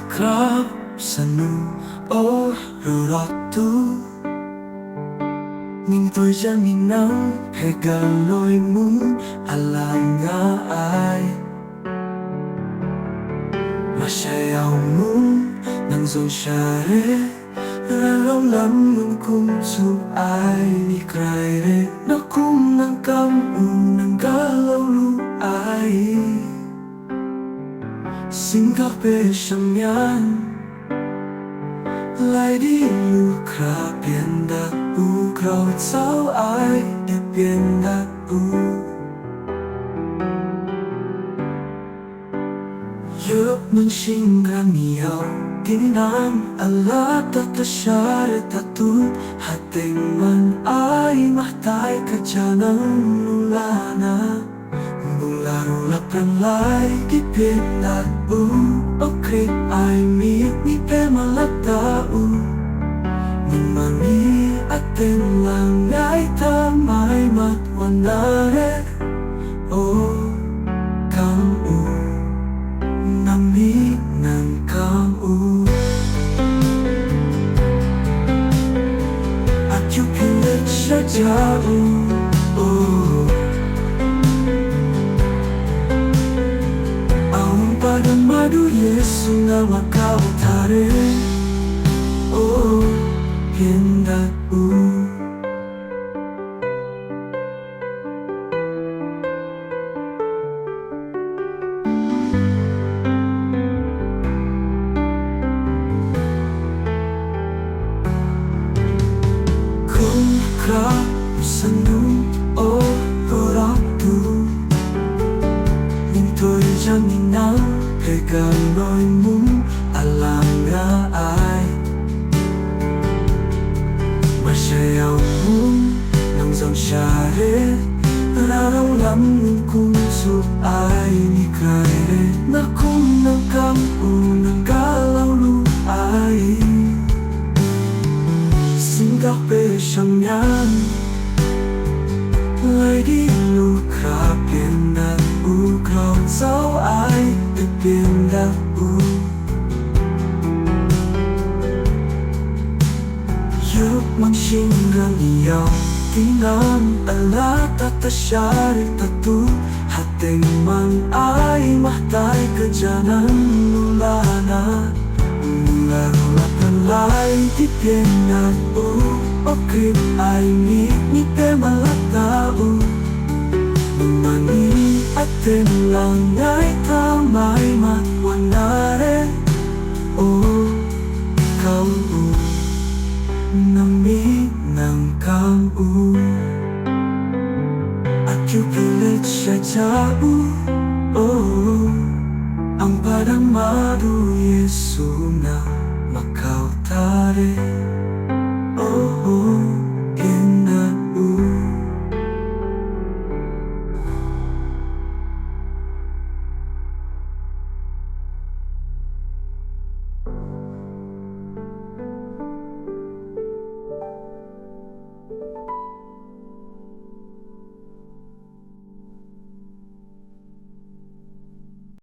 Krap sanu o ruratu Ning tôi chẳng nhìn nắng Hề gần lôi muốn Ala nga ai Mà sẽ ao muốn Nang dồn xa rê Ra lâu lắm mừng cung giúp ai Đi cài rê Nó cũng nang cam nang gà lâu lu ai Xin các bê sầm nhàn Lại đi lưu khá biển đặc u Khâu cháu ai để biển đặc u Giúp mình xin ngang nhiều Tin nam Allah tatasya tatut Hating man ay mahtay kajanan nulana Laro lapang lai di pinat u Okrit ay mi pe malata u Mimani atin lang ay tamay matwanare O kang u Nami ng kang u At yung pilit siya dyan Padang madu Yesu nama kau tare Oh hindaku Kung krap sanu oh koratu Tôi chẳng nhìn nắng Hề gần nỗi muốn Ala nga ai Mà sẽ ao muốn Nang dòng xa rê Ra lâu lắm nhưng cũng giúp ai Ni cài rê Na cũng nang cam nang gà lâu lu ai Xin các bê sầm nhàn Lại đi lưu khá biển nạc Khâu cháu ai để biển đặc u Giúp mang xin ra nhiều Tingnan Allah tatasya tatut Hating man ay mahtay kajanan nulana Laro lapang lai di pinat u Okrit ay mi pe malata u Mani atin lang ay tamay matwanare O kau Nami ng kang At yung pilit siya jao Ang padang madu Yesu na makaw tare